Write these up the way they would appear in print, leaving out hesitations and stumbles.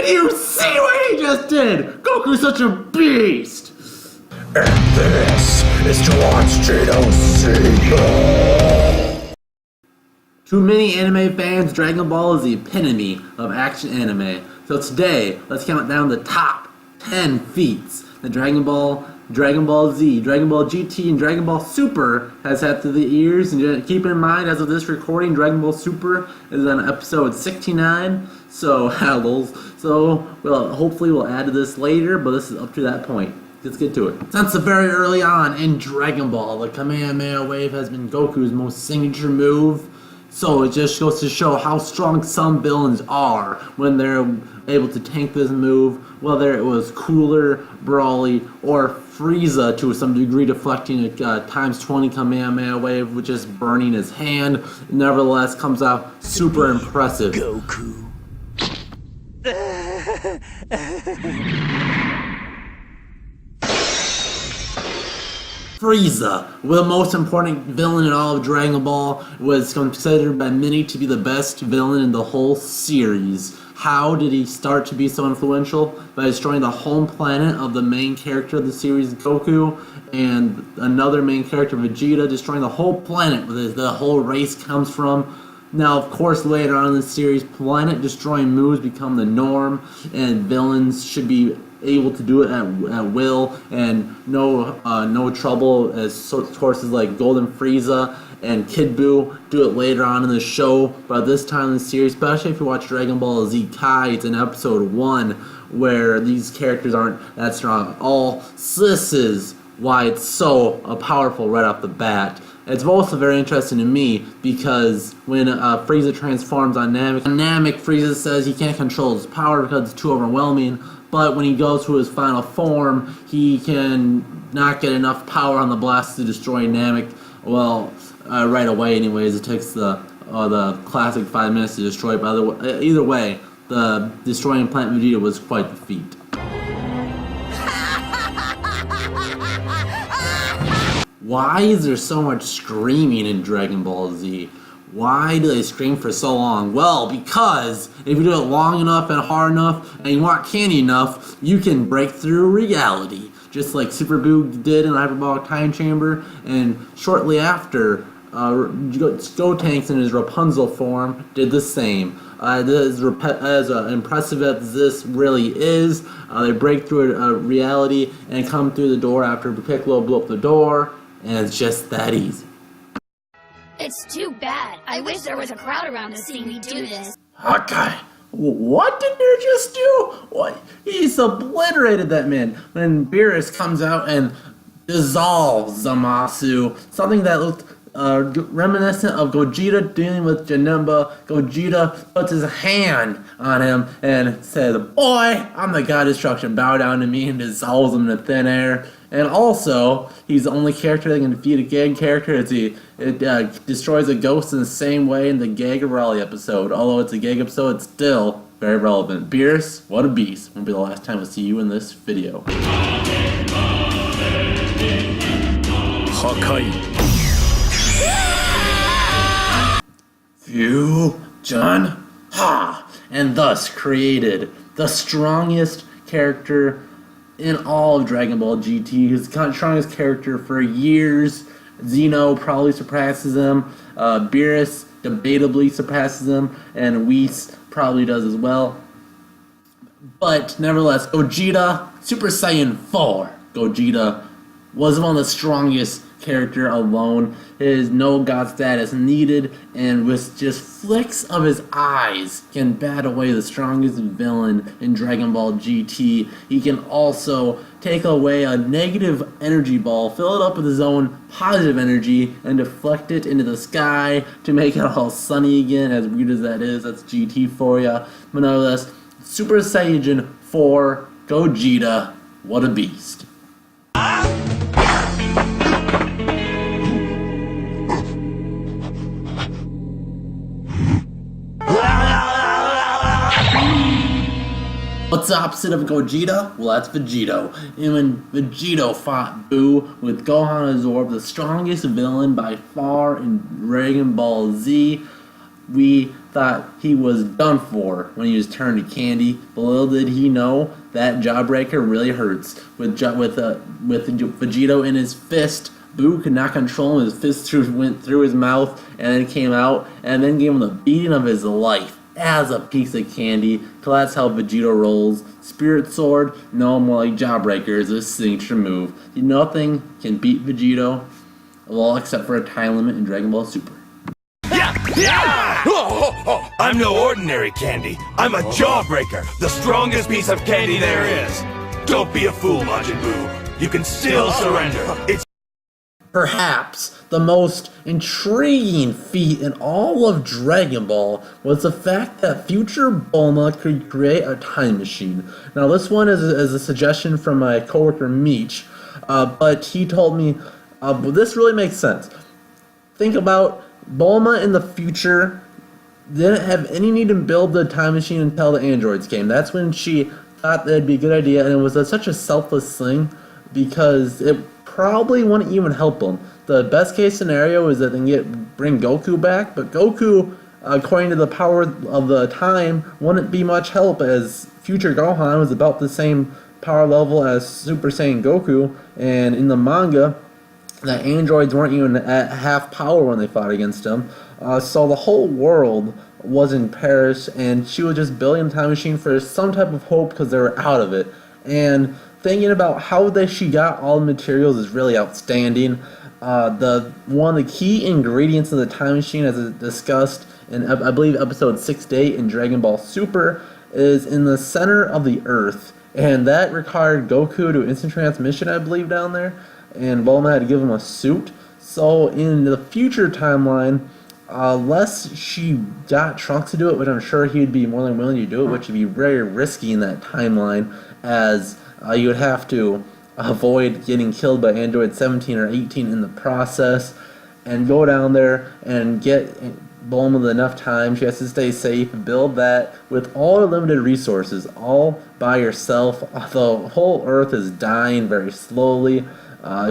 Did you see what he just did? Goku's such a beast! And this is to watch Vegito see. To many anime fans, Dragon Ball is the epitome of action anime. So today, let's count down the top 10 feats that Dragon Ball Z, Dragon Ball GT, and Dragon Ball Super has had through the years. And keep in mind, as of this recording, Dragon Ball Super is on episode 69. So, hopefully we'll add to this later, but this is up to that point. Let's get to it. Since very early on in Dragon Ball, the Kamehameha Wave has been Goku's most signature move. So it just goes to show how strong some villains are when they're able to tank this move, whether it was Cooler, Brawly, or Frieza to some degree deflecting a times 20 Kamehameha Wave, which is burning his hand. It nevertheless comes out super impressive. Goku. Frieza, the most important villain in all of Dragon Ball, was considered by many to be the best villain in the whole series. How did he start to be so influential? By destroying the home planet of the main character of the series, Goku, and another main character, Vegeta, destroying the whole planet where the whole race comes from. Now, of course, later on in the series, planet-destroying moves become the norm, and villains should be able to do it at will, and no trouble, as sources like Golden Frieza and Kid Buu do it later on in the show. But this time in the series, especially if you watch Dragon Ball Z Kai, it's in episode 1 where these characters aren't that strong at all. So this is why it's so powerful right off the bat. It's also very interesting to me because when Frieza transforms on Namek, Frieza says he can't control his power because it's too overwhelming. But when he goes to his final form, he can not get enough power on the blast to destroy Namek. Well, right away, anyways. It takes the classic 5 minutes to destroy it. But either way, the destroying Planet Vegeta was quite the feat. Why is there so much screaming in Dragon Ball Z? Why do they scream for so long? Well, because if you do it long enough and hard enough and you want candy enough, you can break through reality. Just like Super Buu did in the Hyperbolic Time Chamber, and shortly after, Gotenks in his Rapunzel form did the same. As impressive as this really is, they break through a reality and come through the door after Piccolo blew up the door, and it's just that easy. It's too bad. I wish there was a crowd around to see me do this. Okay. What did you just do? What? He's obliterated that man. When Beerus comes out and dissolves the Masu, something that looked reminiscent of Gogeta dealing with Janemba. Gogeta puts his hand on him and says, "Boy, I'm the god of destruction. Bow down to me," and dissolves him into thin air. And also, he's the only character that can defeat a gag character. It destroys a ghost in the same way in the Gag Rally episode. Although it's a gag episode, it's still very relevant. Beerus, what a beast. Won't be the last time we see you in this video. Hakai. Fusion. Ha! And thus created the strongest character in all of Dragon Ball GT. His strongest character for years. Zeno probably surpasses him. Beerus debatably surpasses him. And Whis probably does as well. But nevertheless, Gogeta, Super Saiyan 4. Gogeta was one of the strongest character alone. His no god status needed, and with just flicks of his eyes can bat away the strongest villain in Dragon Ball GT. He can also take away a negative energy ball, fill it up with his own positive energy, and deflect it into the sky to make it all sunny again. As weird as that is, that's GT for ya. But nonetheless, Super Saiyan 4 Gogeta, what a beast. What's the opposite of Gogeta? Well, that's Vegito. And when Vegito fought Buu with Gohan Absorb, the strongest villain by far in Dragon Ball Z, we thought he was done for when he was turned to candy. But little did he know that Jawbreaker really hurts. With Vegito in his fist, Boo could not control him. His fist went through his mouth and then came out and then gave him the beating of his life as a piece of candy. Cause that's how Vegito rolls. Spirit Sword, no, more like Jawbreaker is a signature move. Nothing can beat Vegito, well, except for a time limit in Dragon Ball Super. Yeah! I'm no ordinary candy. I'm a Jawbreaker, the strongest piece of candy there is. Don't be a fool, Majin Buu. You can still surrender. It's Perhaps the most intriguing feat in all of Dragon Ball was the fact that future Bulma could create a time machine. Now this one is a suggestion from my coworker Meech, but he told me, this really makes sense. Think about Bulma in the future didn't have any need to build the time machine until the androids came. That's when she thought that'd be a good idea, and it was such a selfless thing because it probably wouldn't even help them. The best case scenario is that they can bring Goku back, but Goku, according to the power of the time, wouldn't be much help as future Gohan was about the same power level as Super Saiyan Goku, and in the manga, the androids weren't even at half power when they fought against him. So the whole world was in Paris, and she was just building a time machine for some type of hope because they were out of it. And thinking about how she got all the materials is really outstanding. One of the key ingredients of the time machine, as discussed in I believe episode 6 to 8 in Dragon Ball Super, is in the center of the Earth, and that required Goku to instant transmission, I believe, down there, and Bulma had to give him a suit. So in the future timeline, unless she got Trunks to do it, which I'm sure he'd be more than willing to do it, which would be very risky in that timeline, as you would have to avoid getting killed by Android 17 or 18 in the process, and go down there and get Bulma enough time. She has to stay safe, build that with all her limited resources, all by herself. The whole Earth is dying very slowly.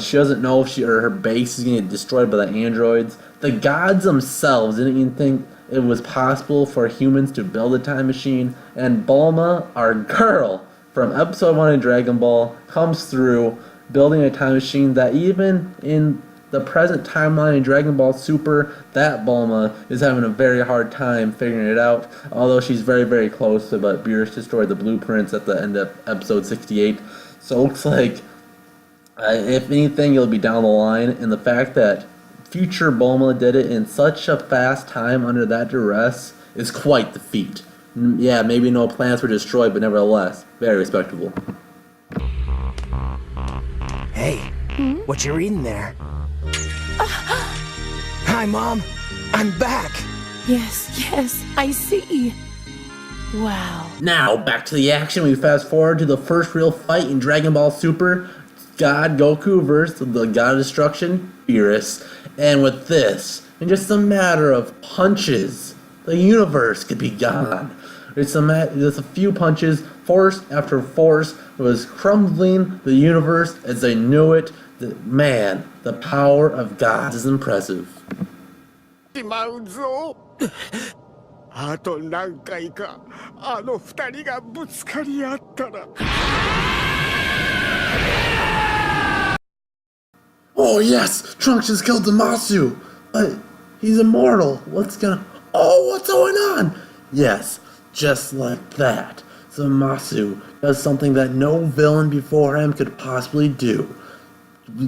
She doesn't know if her base is going to get destroyed by the androids. The gods themselves didn't even think it was possible for humans to build a time machine, and Bulma, our girl, from episode 1 of Dragon Ball, comes through building a time machine that even in the present timeline in Dragon Ball Super, that Bulma is having a very hard time figuring it out, although she's very, very close to, but Beerus destroyed the blueprints at the end of episode 68. So it looks like, if anything, it'll be down the line, and the fact that future Bulma did it in such a fast time under that duress is quite the feat. Yeah, maybe no planets were destroyed, but nevertheless, very respectable. Hey, what you reading there? Hi, Mom. I'm back. Yes, I see. Wow. Now, back to the action. We fast forward to the first real fight in Dragon Ball Super. God Goku versus the God of Destruction, Beerus. And with this, in just a matter of punches, the universe could be gone. Just a few punches, force after force, was crumbling the universe as they knew it. Man, the power of God is impressive. あと何回かあの二人がぶつかり合ったら Oh yes, Trunks just killed the Masu, but he's immortal. What's going on? Yes, just like that. So Masu does something that no villain before him could possibly do.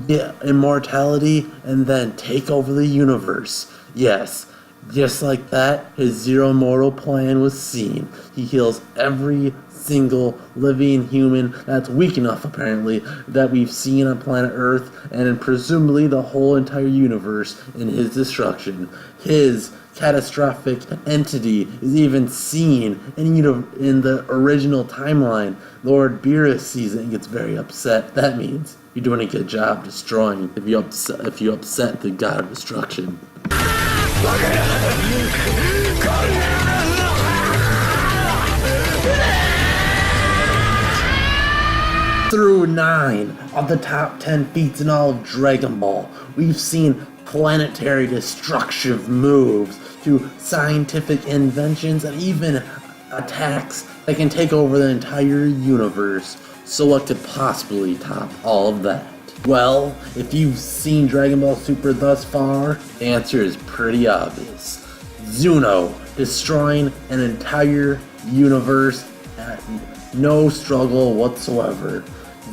Get immortality and then take over the universe. Yes, just like that, his zero mortal plan was seen. He heals every single living human that's weak enough, apparently, that we've seen on planet Earth, and presumably the whole entire universe in his destruction. His catastrophic entity is even seen in the original timeline. Lord Beerus sees it and gets very upset. That means you're doing a good job destroying if you upset the God of Destruction. through 9 of the top 10 feats in all of Dragon Ball. We've seen planetary destructive moves to scientific inventions and even attacks that can take over the entire universe. So what could possibly top all of that? Well, if you've seen Dragon Ball Super thus far, the answer is pretty obvious. Zuno destroying an entire universe at no struggle whatsoever.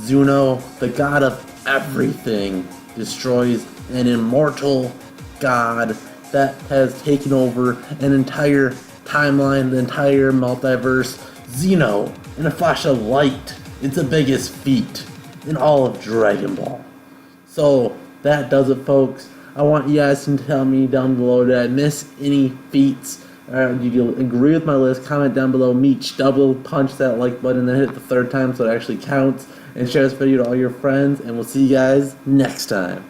Zuno, the god of everything, destroys an immortal god that has taken over an entire timeline, the entire multiverse. Zeno, in a flash of light, it's the biggest feat in all of Dragon Ball. So that does it, folks. I want you guys to tell me down below, did I miss any feats? Did you agree with my list? Comment down below. Meech, double punch that like button, then hit it the 3rd time so it actually counts. And share this video to all your friends, and we'll see you guys next time.